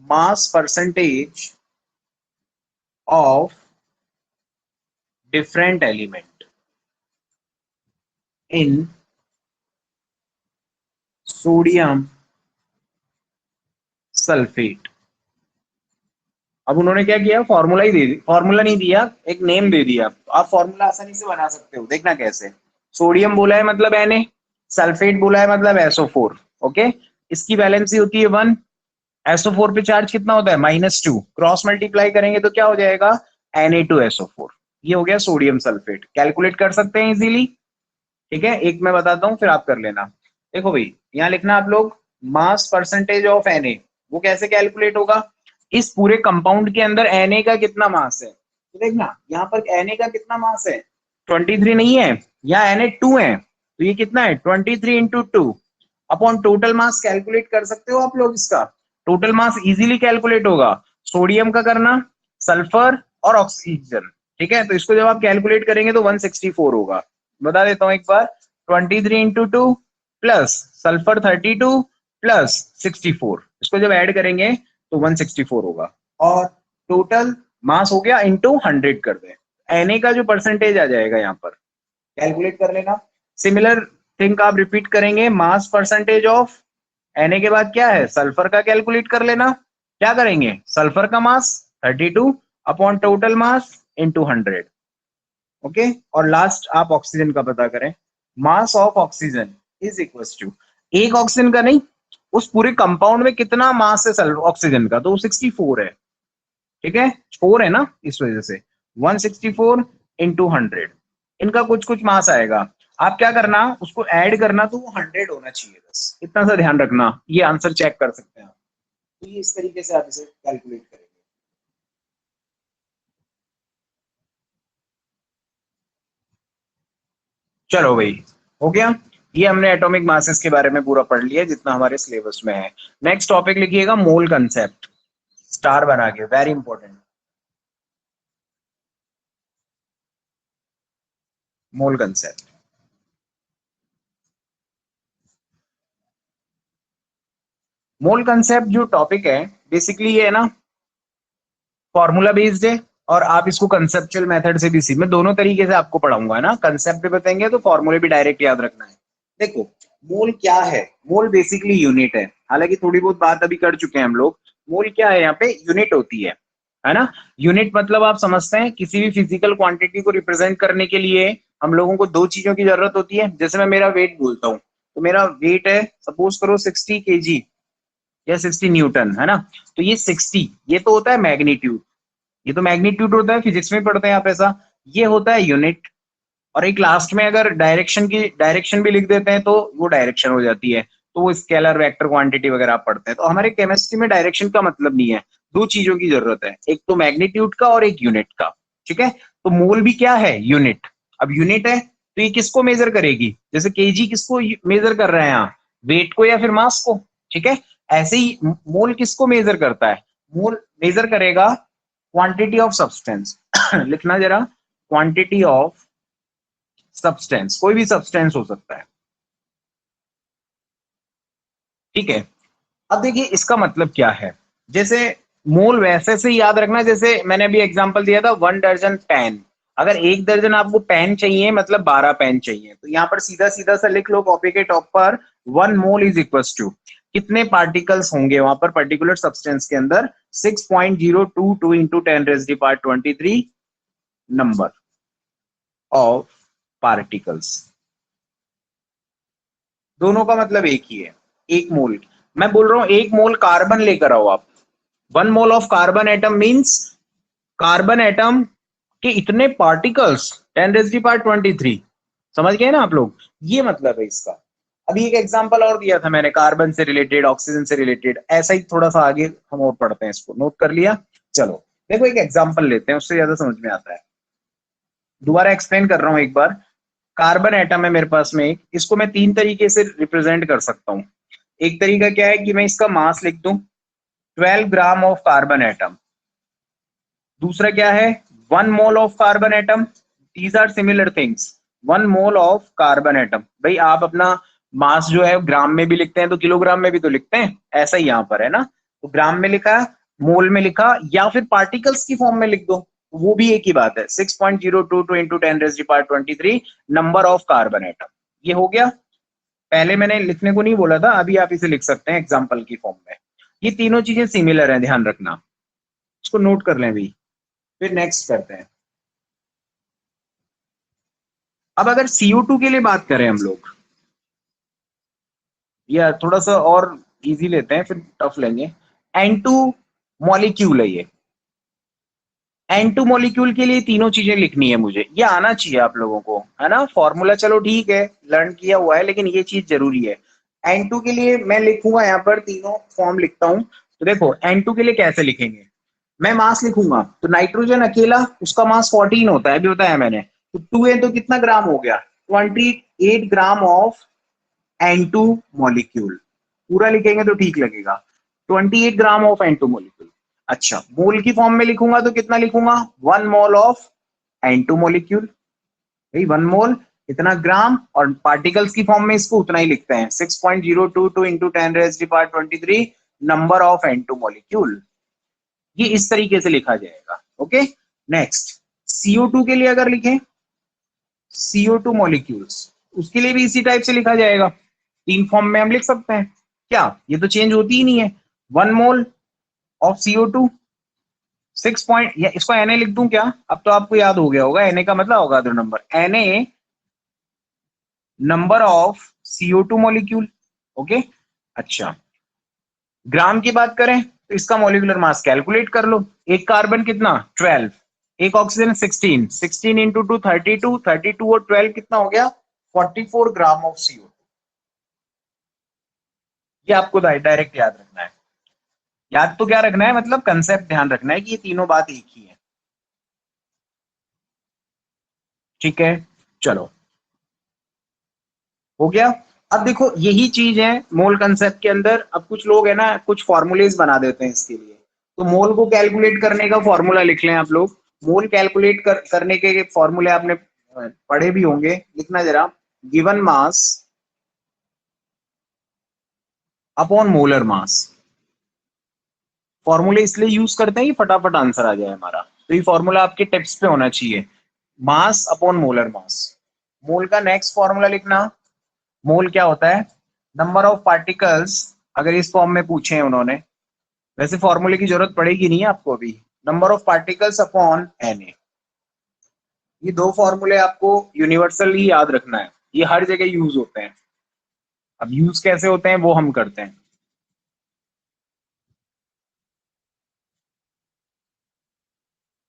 mass percentage of different element in sodium sulphate. अब उन्होंने क्या किया, फॉर्मूला ही दे दी, फॉर्मूला नहीं दिया, एक नेम दे दिया, आप फॉर्मूला आसानी से बना सकते हो, देखना कैसे, सोडियम बोला है मतलब Na, सल्फेट बोला है मतलब SO4, ओके, इसकी वैलेंसी होती है 1, SO4 पे चार्ज कितना होता है -2, क्रॉस मल्टीप्लाई करेंगे तो क्या हो जाएगा Na2SO4, ये हो गया सोडियम सल्फेट, कैलकुलेट कर सकते हैं इजीली, ठीक है। एक मैं बताता हूं फिर आप कर लेना, देखो भाई यहाँ लिखना आप लोग मास परसेंटेज ऑफ Na, वो कैसे कैलकुलेट होगा? इस पूरे कंपाउंड के अंदर Na का कितना मास है, तो देखना यहाँ पर Na का कितना मास है, 23 नहीं है, यहाँ Na 2 है, तो ये कितना है 23 इंटू 2 अपॉन टोटल मास। कैलकुलेट कर सकते हो आप लोग, इसका टोटल मास इजीली कैलकुलेट होगा। सोडियम का करना, सल्फर और ऑक्सीजन, ठीक है, तो इसको जब आप कैलकुलेट करेंगे तो 164 होगा। बता देता हूं एक बार, 23 इंटू 2 प्लस सल्फर 32 प्लस 64, इसको जब ऐड करेंगे तो 164 होगा। और टोटल मास हो गया इंटू 100 कर दे, Na का जो परसेंटेज आ जाएगा यहाँ पर कैलकुलेट कर लेना। सिमिलर थिंग आप रिपीट करेंगे, मास परसेंटेज ऑफ Na के बाद क्या है, सल्फर का कैलकुलेट कर लेना। क्या करेंगे, सल्फर का mass 32 upon total mass into 100, okay. और लास्ट आप ऑक्सीजन का पता करें, mass of oxygen is equal to, एक ऑक्सीजन का नहीं, उस पूरे कंपाउंड में कितना मास है ऑक्सीजन का, तो वो 64 है, ठीक है, 4 है ना, इस वजह से 164 इंटू 100, इनका कुछ कुछ मास आएगा। आप क्या करना, उसको ऐड करना, तो वो 100 होना चाहिए, बस इतना सा ध्यान रखना। ये आंसर चेक कर सकते हैं आप, तो ये इस तरीके से आप इसे कैलकुलेट करेंगे। चलो भाई, हो गया। ये हमने एटॉमिक मासेस के बारे में पूरा पढ़ लिया जितना हमारे सिलेबस में है। नेक्स्ट टॉपिक लिखिएगा मोल कंसेप्ट, स्टार बना के, वेरी इंपॉर्टेंट, मोल कंसेप्ट। मोल कंसेप्ट जो टॉपिक है बेसिकली ये है ना, फॉर्मूला बेस्ड है, और आप इसको कंसेप्चुअल मेथड से भी सी, मैं दोनों तरीके से आपको पढ़ाऊंगा, है ना, कंसेप्ट भी बताएंगे तो फॉर्मूले भी डायरेक्ट याद रखना है। देखो मोल क्या है, मोल बेसिकली यूनिट है, हालांकि थोड़ी बहुत बात अभी कर चुके हैं हम लोग। मोल क्या है, यहाँ पे यूनिट होती है ना। यूनिट मतलब आप समझते हैं, किसी भी फिजिकल क्वांटिटी को रिप्रेजेंट करने के लिए हम लोगों को दो चीजों की जरूरत होती है। जैसे मैं मेरा वेट बोलता हूँ, तो मेरा वेट है सपोज करो 60 kg या 60 न्यूटन, है ना, तो ये 60 ये तो होता है मैग्नीट्यूड, ये तो मैग्नीट्यूड होता है, फिजिक्स में पढ़ते हैं आप ऐसा, ये होता है यूनिट। और एक लास्ट में अगर डायरेक्शन की डायरेक्शन भी लिख देते हैं तो वो डायरेक्शन हो जाती है, तो वो स्केलर वेक्टर क्वांटिटी वगैरह आप पढ़ते हैं। तो हमारे केमिस्ट्री में डायरेक्शन का मतलब नहीं है, दो चीजों की जरूरत है, एक तो मैग्नीट्यूड का और एक यूनिट का, ठीक है। तो मोल भी क्या है, यूनिट। अब यूनिट है तो ये किसको मेजर करेगी, जैसे केजी किसको मेजर कर रहे हैं यहाँ, वेट को या फिर मास को, ठीक है। ऐसे ही मोल किसको मेजर करता है, मोल मेजर करेगा क्वांटिटी ऑफ सब्सटेंस लिखना जरा, क्वांटिटी ऑफ सब्सटेंस, कोई भी सब्सटेंस हो सकता है, ठीक है। अब देखिए इसका मतलब क्या है, जैसे मोल वैसे से याद रखना, जैसे मैंने अभी एग्जांपल दिया था 1 दर्जन पेन, अगर 1 दर्जन आपको पेन चाहिए मतलब 12 पेन चाहिए, तो यहाँ पर सीधा सीधा सा लिख लो कॉपी के टॉप पर, 1 मोल इज इक्वल टू कितने पार्टिकल्स होंगे वहां पर पर्टिकुलर सब्सटेंस के अंदर, 6.022 इंटू 10⁻23 नंबर ऑफ पार्टिकल्स। दोनों का मतलब एक ही है, एक मोल। मैं बोल रहा हूं एक मोल कार्बन लेकर आओ आप, 1 mole of carbon atom means carbon atom के इतने पार्टिकल्स 10⁻23, समझ गए ना आप लोग, ये मतलब है इसका। अभी एक एग्जांपल और दिया था मैंने कार्बन से रिलेटेड, ऑक्सीजन से रिलेटेड, ऐसा ही थोड़ा सा आगे हम और पढ़ते हैं, इसको नोट कर लिया। चलो देखो एक एग्जांपल लेते हैं, उससे ज्यादा समझ में आता है। दोबारा एक्सप्लेन कर रहा हूं एक बार, कार्बन एटम है मेरे पास में एक, इसको मैं तीन तरीके से रिप्रेजेंट कर सकता हूँ। एक तरीका क्या है कि मैं इसका मास लिख दूं 12 ग्राम ऑफ कार्बन एटम, दूसरा क्या है 1 mole of carbon atom, these are similar things, 1 mole of carbon atom. भाई आप अपना मास जो है ग्राम में भी लिखते हैं तो किलोग्राम में भी तो लिखते हैं, ऐसा ही यहाँ पर है ना, तो ग्राम में लिखा, मोल में लिखा, या फिर पार्टिकल्स की फॉर्म में लिख दो, वो भी एक ही बात है, 6.022 into 10⁻23 number of carbon atom. ये हो गया, पहले मैंने लिखने को नहीं बोला था, अभी आप इसे लिख सकते हैं एग्जाम्पल की फॉर्म में। ये तीनों चीजें सिमिलर हैं, ध्यान रखना, इसको नोट कर लें भी। फिर नेक्स्ट करते हैं। अब अगर CO2 के लिए बात करें हम लोग, या थोड़ा सा और इजी लेते हैं फिर टफ लेंगे, N2 मॉलिक्यूल है ये, N2 मॉलिक्यूल के लिए तीनों चीजें लिखनी है मुझे, ये आना चाहिए आप लोगों को, है ना। फॉर्मूला चलो ठीक है लर्न किया हुआ है, लेकिन ये चीज जरूरी है। N2 के लिए मैं लिखूंगा यहाँ पर तीनों फॉर्म लिखता हूँ, तो देखो N2 के लिए कैसे लिखेंगे, मैं मास लिखूंगा तो नाइट्रोजन अकेला उसका मास 14 होता है, अभी बताया मैंने, तो 2N तो कितना ग्राम हो गया, 28 ग्राम ऑफ N2 मॉलिक्यूल। पूरा लिखेंगे तो ठीक लगेगा, 28 ग्राम ऑफ N2 मॉलिक्यूल। अच्छा मोल की फॉर्म में लिखूंगा तो कितना लिखूंगा, 1 मोल ऑफ N2 मॉलिक्यूल, भाई 1 मोल इतना ग्राम, और पार्टिकल्स की फॉर्म में इसको उतना ही लिखते हैं, 6.022 into 10⁻23 number of N2 molecule. ये इस तरीके से लिखा जाएगा। ओके नेक्स्ट, CO2 के लिए अगर लिखें, CO2 मॉलिक्यूल्स, उसके लिए भी इसी टाइप से लिखा जाएगा, तीन फॉर्म में हम लिख सकते हैं। क्या ये तो चेंज होती ही नहीं है, 1 मोल ऑफ CO2 6 पॉइंट, या इसको Na लिख दूं क्या, अब तो आपको याद हो गया होगा Na का मतलब होगा दो number, Na number of CO2 molecule. Okay अच्छा ग्राम की बात करें तो इसका मॉलिक्यूलर मास कैलकुलेट कर लो, एक कार्बन कितना 12, एक ऑक्सीजन 16, 16 इंटू 2 32, 32 और 12 कितना हो गया 44 ग्राम ऑफ CO2। ये आपको डायरेक्ट याद रखना है, याद तो क्या रखना है, मतलब कंसेप्ट ध्यान रखना है कि ये तीनों बात एक ही है। ठीक है चलो हो गया। अब देखो यही चीज है मोल कंसेप्ट के अंदर, अब कुछ लोग है ना कुछ फॉर्मूलेज बना देते हैं इसके लिए, तो मोल को कैलकुलेट करने का फॉर्मूला लिख लें आप लोग, मोल कैलकुलेट करने के फॉर्मूले आपने पढ़े भी होंगे, लिखना जरा, गिवन मास अपॉन मोलर मास। फॉर्मूले इसलिए यूज करते हैं कि फटाफट आंसर आ जाए हमारा, तो ये फॉर्मूला आपके टिप्स पे होना चाहिए, मास अपॉन मोलर मास। मोल का नेक्स्ट फॉर्मूला लिखना, मोल क्या होता है, नंबर ऑफ पार्टिकल्स, अगर इस फॉर्म में पूछे हैं उन्होंने, वैसे फॉर्मूले की जरूरत पड़ेगी नहीं आपको अभी, number of particles upon Na। ये दो फॉर्मूले आपको यूनिवर्सल ही याद रखना है, ये हर जगह यूज होते हैं, अब यूज कैसे होते हैं वो हम करते हैं।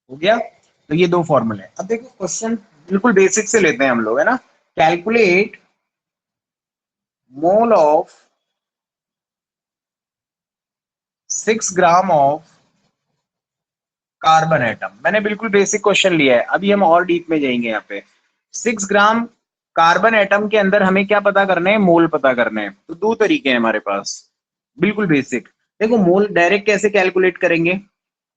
हो गया, तो ये दो फॉर्मूले, अब देखो क्वेश्चन बिल्कुल बेसिक से लेते हैं हम लोग, है ना, calculate mole of 6 gram of carbon atom, मैंने बिल्कुल बेसिक क्वेश्चन लिया है, अभी हम और डीप में जाएंगे यहाँ पे। 6 ग्राम कार्बन एटम के अंदर हमें क्या पता करना है, मोल पता करना है, तो दो तरीके हैं हमारे पास, बिल्कुल बेसिक। देखो मोल डायरेक्ट कैसे कैलकुलेट करेंगे,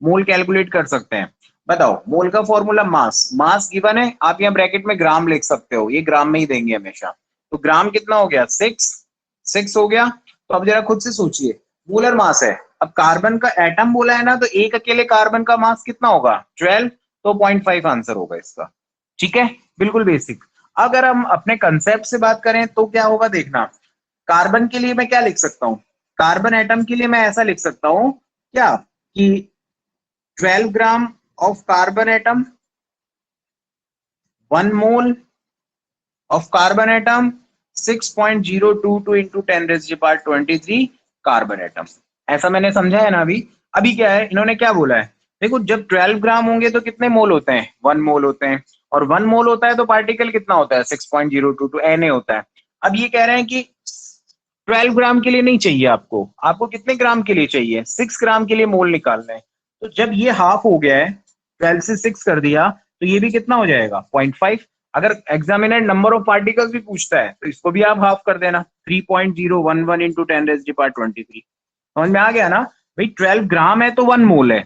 मोल कैलकुलेट कर सकते हैं, बताओ मोल का फॉर्मूला मास, मास गिवन है, आप यहाँ ब्रैकेट में ग्राम लिख सकते हो, ये ग्राम में ही देंगे हमेशा, तो ग्राम कितना हो गया 6 हो गया। तो अब जरा खुद से सोचिए, मोलर मास है, अब कार्बन का एटम बोला है ना, तो एक अकेले कार्बन का मास कितना होगा 12, तो 0.5 आंसर होगा इसका। ठीक है बिल्कुल बेसिक। अगर हम अपने कंसेप्ट से बात करें तो क्या होगा देखना, कार्बन के लिए मैं क्या लिख सकता हूं, कार्बन एटम के लिए मैं ऐसा लिख सकता हूं क्या कि 12 gram of carbon atom, 1 mole of carbon atom, 6.022 into 10⁻23 carbon atom. ऐसा मैंने समझा है ना अभी। अभी क्या है इन्होंने क्या बोला है, देखो जब 12 ग्राम होंगे तो कितने मोल होते हैं, 1 मोल होते हैं, और 1 मोल होता है तो पार्टिकल कितना होता है 6.022 Na होता है। अब ये कह रहे हैं कि 12 ग्राम के लिए नहीं चाहिए आपको, आपको कितने ग्राम के लिए चाहिए, 6 ग्राम के लिए मोल निकालना है। तो जब ये हाफ हो गया है, 12 से 6 कर दिया, तो ये भी कितना हो जाएगा 0.5। अगर एग्जामिनर नंबर ऑफ पार्टिकल्स भी पूछता है तो इसको भी आप हाफ कर देना, 3.011 इंटू 10⁻23। समझ में आ गया ना भाई, 12 ग्राम है तो 1 मोल है,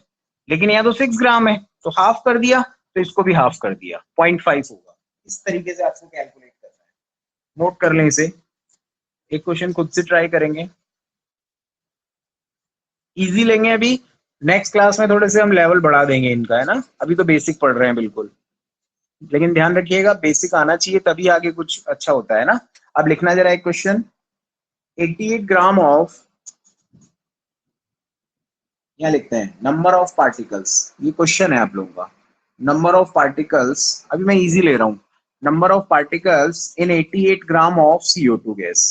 लेकिन यहाँ तो 6 ग्राम है, तो हाफ कर दिया, तो इसको भी हाफ कर दिया, 0.5 होगा। इस तरीके से आपको कैलकुलेट करना है, नोट कर लें इसे, एक क्वेश्चन खुद से ट्राई करेंगे, इजी लेंगे अभी, नेक्स्ट क्लास में थोड़े से हम लेवल बढ़ा देंगे इनका, है ना, अभी तो बेसिक पढ़ रहे हैं बिल्कुल, लेकिन ध्यान रखिएगा बेसिक आना चाहिए तभी आगे कुछ अच्छा होता है ना। अब लिखना जरा एक क्वेश्चन, 88 ग्राम ऑफ, यहाँ लिखते हैं नंबर ऑफ पार्टिकल्स, ये क्वेश्चन है आप लोगों का, नंबर ऑफ पार्टिकल्स, अभी मैं इजी ले रहा हूं, number of particles in 88 gram of CO2 gas.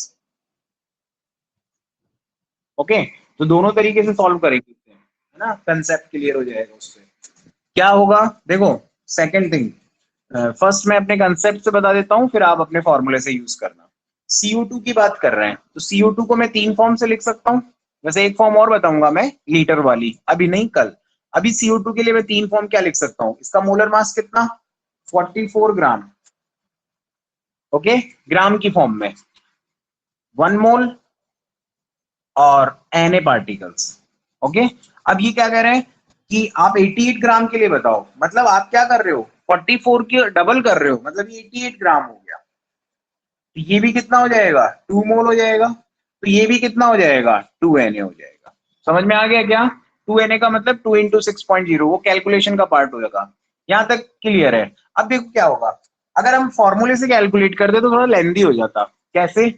Okay तो दोनों तरीके से सॉल्व करेंगे, है ना, कंसेप्ट क्लियर हो जाएगा उससे। क्या होगा देखो, सेकंड थिंग, फर्स्ट मैं अपने कंसेप्ट से बता देता हूं, फिर आप अपने फॉर्मूले से यूज करना। CO2 की बात कर रहे हैं तो CO2 को मैं तीन फॉर्म से लिख सकता हूं, वैसे एक फॉर्म और बताऊंगा मैं लीटर वाली, अभी नहीं कल। अभी CO2 के लिए मैं 3 फॉर्म क्या लिख सकता हूँ, इसका मोलर मास कितना, 44 ग्राम। ओके, ग्राम की फॉर्म में 1 मोल और Na पार्टिकल्स। ओके, अब ये क्या कह रहे हैं कि आप 88 ग्राम के लिए बताओ, मतलब आप क्या कर रहे हो, 44 की डबल कर रहे हो, मतलब ये 88 ग्राम हो गया। तो ये भी कितना हो जाएगा, 2 मोल हो जाएगा। तो ये भी कितना हो जाएगा, 2Na हो जाएगा। समझ में आ गया क्या, 2Na का मतलब 2 इंटू 6.0, वो कैलकुलेशन का पार्ट होगा। यहाँ तक क्लियर है। अब देखो क्या होगा, अगर हम फॉर्मूले से कैलकुलेट करते तो थोड़ा लेंदी हो जाता। कैसे,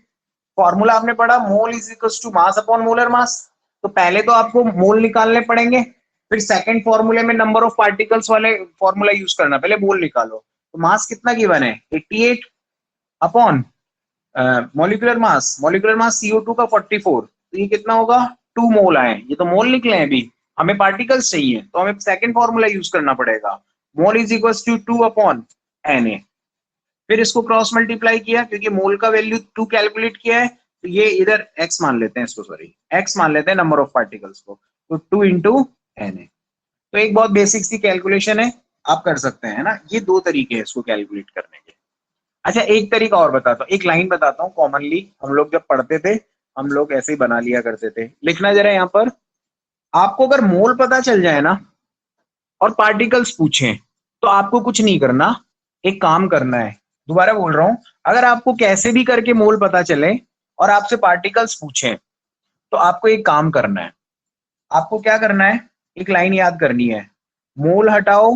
फॉर्मूला आपने पढ़ा, mole is equal to mass upon molar mass. तो पहले तो आपको मोल निकालने पड़ेंगे, फिर सेकंड फॉर्मूले में नंबर ऑफ पार्टिकल्स वाले फॉर्मूला यूज करना, पहले मोल निकालो। तो मास कितना गिवन है, 88 अपॉन मॉलिक्यूलर मास CO2 का 44, तो ये कितना होगा, 2 मोल आए, ये तो मोल निकले हैं अभी, हमें पार्टिकल्स चाहिए तो हमें सेकंड फॉर्मूला यूज करना पड़ेगा, mole is equal to 2 upon Na। फिर इसको क्रॉस मल्टीप्लाई किया, क्योंकि मोल का वैल्यू 2 कैलकुलेट किया है, तो ये इधर x मान लेते हैं इसको, सॉरी x मान लेते हैं नंबर ऑफ पार्टिकल्स को, तो 2 इंटू Na। तो एक बहुत बेसिक सी कैलकुलेशन है, आप कर सकते हैं ना, ये 2 तरीके हैं इसको कैलकुलेट करने के। अच्छा एक तरीका और बताता हूँ, एक लाइन बताता हूँ, कॉमनली हम लोग जब पढ़ते थे हम लोग ऐसे ही बना लिया करते थे, लिखना जरा यहाँ पर। आपको अगर मोल पता चल जाए ना और पार्टिकल्स पूछें, तो आपको कुछ नहीं करना, एक काम करना है, दोबारा बोल रहा हूं, अगर आपको कैसे भी करके मोल पता चले और आपसे पार्टिकल्स पूछें, तो आपको एक काम करना है। आपको क्या करना है, एक लाइन याद करनी है, मोल हटाओ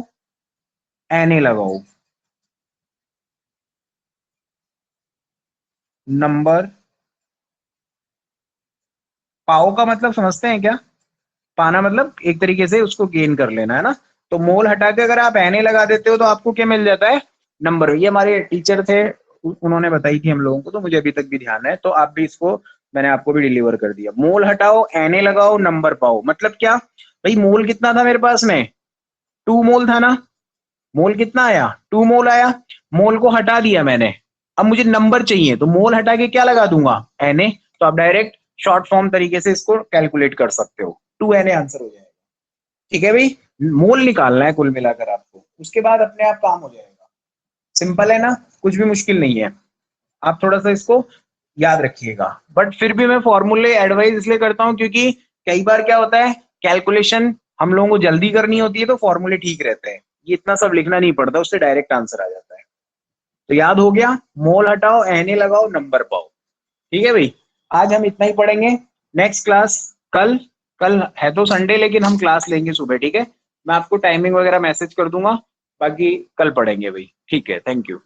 Na लगाओ, नंबर पाओ का मतलब समझते हैं क्या, पाना मतलब एक तरीके से उसको गेन कर लेना है ना। तो मोल हटा के अगर आप Na लगा देते हो तो आपको क्या मिल जाता है, नंबर। ये हमारे टीचर थे, उन्होंने बताई थी हम लोगों को, तो मुझे अभी तक भी ध्यान है, तो आप भी इसको, मैंने आपको भी डिलीवर कर दिया। मोल हटाओ Na लगाओ नंबर पाओ, मतलब क्या भाई, मोल कितना था मेरे पास में, 2 मोल था ना, मोल कितना आया, 2 मोल आया, मोल को हटा दिया मैंने, अब मुझे नंबर चाहिए, तो मोल हटा के क्या लगा दूंगा, Na। तो आप डायरेक्ट शॉर्ट फॉर्म तरीके से इसको कैलकुलेट कर सकते हो, 2Na आंसर हो जाएगा। ठीक है भाई, मोल निकालना है कुल मिलाकर आपको, उसके बाद अपने आप काम हो जाएगा। सिंपल है ना, कुछ भी मुश्किल नहीं है। आप थोड़ा सा इसको याद रखिएगा, बट फिर भी मैं फॉर्मूले एडवाइज इसलिए करता हूँ क्योंकि कई बार क्या होता है, कैलकुलेशन हम लोगों को जल्दी करनी होती है तो फॉर्मूले ठीक रहते हैं, ये इतना सब लिखना नहीं पड़ता, उससे डायरेक्ट आंसर आ जाता है। तो याद हो गया, मोल हटाओ Na लगाओ नंबर पाओ। ठीक है भाई, आज हम इतना ही पढ़ेंगे। नेक्स्ट क्लास कल, कल है तो संडे लेकिन हम क्लास लेंगे सुबह, ठीक है, मैं आपको टाइमिंग वगैरह मैसेज कर दूंगा, बाकी कल पढ़ेंगे भाई, ठीक है, थैंक यू।